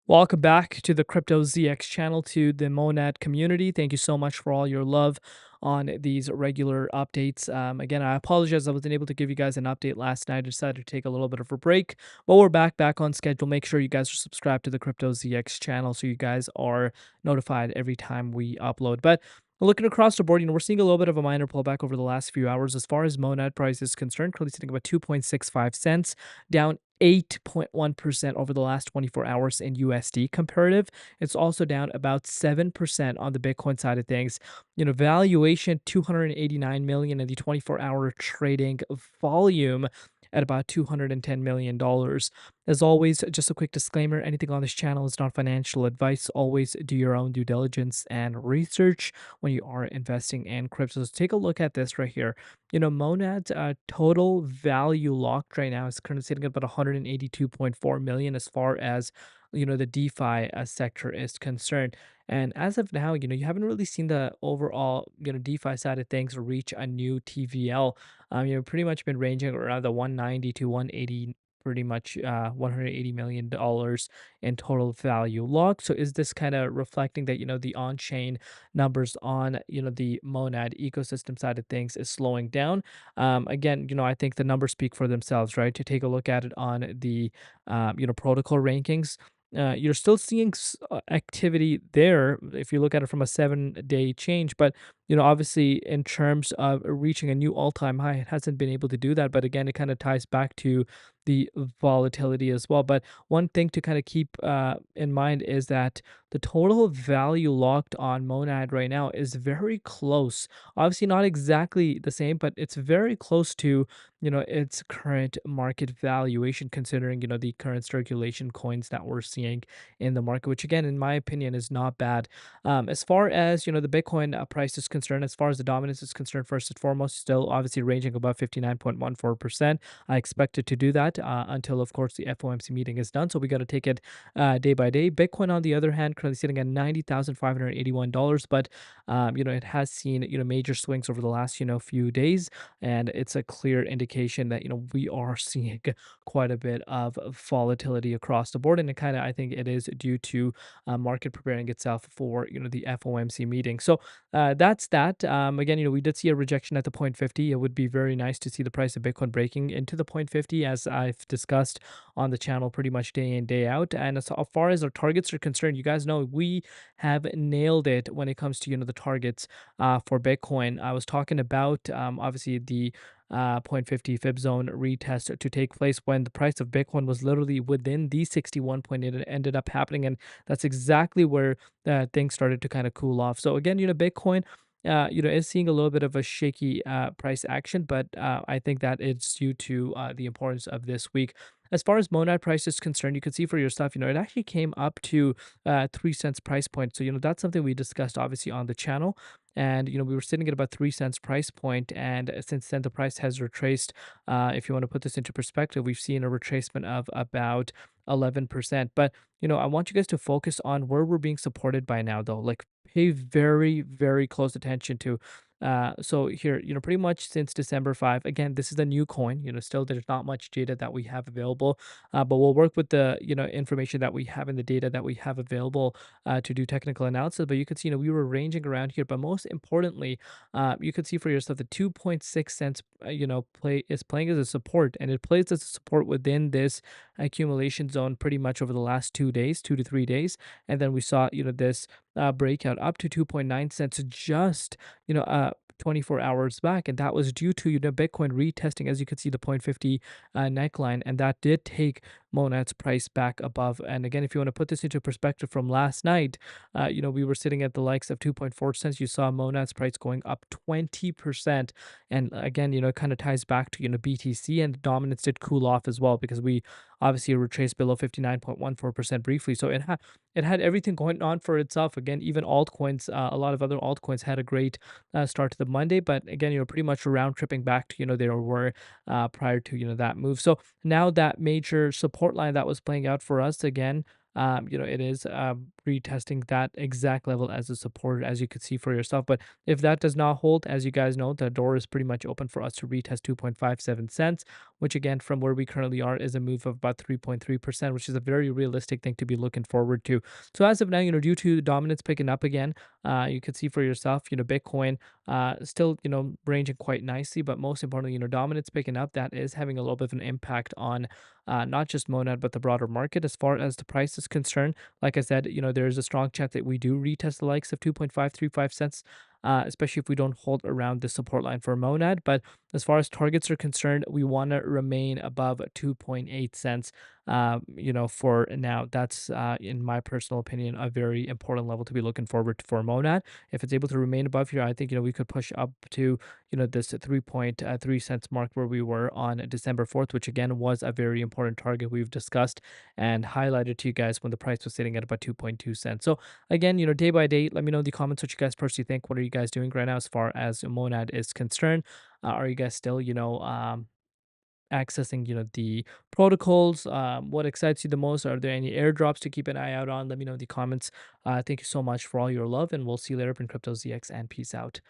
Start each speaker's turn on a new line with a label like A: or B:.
A: Welcome back to the Crypto ZX channel, to the Monad community. Thank you so much for all your love on these regular updates. Again, I apologize I wasn't able to give you guys an update last night. I decided to take a little bit of a break, but we're back on schedule. Make sure you guys are subscribed to the Crypto ZX channel so you guys are notified every time we upload. But looking across the board, we're seeing a little bit of a minor pullback over the last few hours as far as Monad price is concerned, currently sitting about 2.65 cents, down 8.1% over the last 24 hours in USD comparative. It's also down about 7% on the Bitcoin side of things. Valuation 289 million, and the 24-hour trading volume at about $210 million. As always, just a quick disclaimer, anything on this channel is not financial advice. Always do your own due diligence and research when you are investing in crypto. So take a look at this right here. Monad's total value locked right now is currently sitting at about 182.4 million as far as the DeFi sector is concerned. And as of now, you haven't really seen the overall DeFi side of things reach a new TVL. Pretty much been ranging around the 190 to 180, pretty much $180 million in total value locked. So is this kind of reflecting that the on-chain numbers on the Monad ecosystem side of things is slowing down? Again, I think the numbers speak for themselves, right? To take a look at it on the protocol rankings, you're still seeing activity there if you look at it from a 7-day change. But obviously, in terms of reaching a new all-time high, it hasn't been able to do that. But again, it kind of ties back to the volatility as well. But one thing to kind of keep in mind is that the total value locked on Monad right now is very close. Obviously, not exactly the same, but it's very close to its current market valuation, considering the current circulation coins that we're seeing in the market, which again, in my opinion, is not bad. As far as the Bitcoin price is concerned, as far as the dominance is concerned, first and foremost, still obviously ranging above 59.14%. I expect it to do that until, of course, the FOMC meeting is done. So we got to take it day by day. Bitcoin, on the other hand, currently sitting at $90,581, but it has seen major swings over the last few days, and it's a clear indication that we are seeing quite a bit of volatility across the board, and it kind of, I think, it is due to market preparing itself for the FOMC meeting. So that's that. Again, we did see a rejection at the point 50. It would be very nice to see the price of Bitcoin breaking into the point 50, as I've discussed on the channel pretty much day in, day out. And as far as our targets are concerned, you guys know we have nailed it when it comes to the targets for Bitcoin. I was talking about obviously the point 50 fib zone retest to take place when the price of Bitcoin was literally within the 61 point. It ended up happening, and that's exactly where things started to kind of cool off. So again, Bitcoin is seeing a little bit of a shaky price action, but I think that it's due to the importance of this week. As far as Monad price is concerned, you can see for yourself, it actually came up to 3 cents price point. So, that's something we discussed obviously on the channel. And, we were sitting at about 3 cents price point. And since then, the price has retraced. If you want to put this into perspective, we've seen a retracement of about 11%. But, I want you guys to focus on where we're being supported by now, though. Like, pay very, very close attention to. So here, pretty much since December 5, again, this is a new coin, still there's not much data that we have available, but we'll work with the, information that we have in the data that we have available to do technical analysis. But you can see, we were ranging around here, but most importantly, you can see for yourself the 2.6 cents, playing as a support, and it plays as a support within this accumulation zone pretty much over the last 2 days, 2 to 3 days. And then we saw, this breakout up to 2.9 cents just 24 hours back, and that was due to Bitcoin retesting, as you can see, the point 50 neckline, and that did take Monad's price back above. And again, if you want to put this into perspective from last night, we were sitting at the likes of 2.4 cents. You saw Monad's price going up 20%, and again, it kind of ties back to BTC, and dominance did cool off as well, because we obviously retraced below 59.14% briefly. So it had everything going on for itself. Again, even altcoins, a lot of other altcoins had a great start to the Monday, but again, pretty much round tripping back to they were prior to that move. So now that major support line that was playing out for us again, it is retesting that exact level as a support, as you could see for yourself. But if that does not hold, as you guys know, the door is pretty much open for us to retest 2.57 cents, which again, from where we currently are, is a move of about 3.3%, which is a very realistic thing to be looking forward to. So as of now, due to dominance picking up again, you could see for yourself, Bitcoin still, ranging quite nicely, but most importantly, dominance picking up, that is having a little bit of an impact on not just Monad, but the broader market as far as the price is concerned. Like I said, there is a strong chance that we do retest the likes of 2.535 cents. Especially if we don't hold around the support line for Monad. But as far as targets are concerned, we want to remain above 2.8 cents. For now, that's in my personal opinion a very important level to be looking forward to for Monad. If it's able to remain above here, I think we could push up to this 3.3 cents mark where we were on December 4th, which again was a very important target we've discussed and highlighted to you guys when the price was sitting at about 2.2 cents. So again, day by day, let me know in the comments what you guys personally think. What are you guys doing right now as far as Monad is concerned? Are you guys still, accessing, the protocols? What excites you the most? Are there any airdrops to keep an eye out on? Let me know in the comments. Thank you so much for all your love, and we'll see you later up in Crypto ZX, and peace out.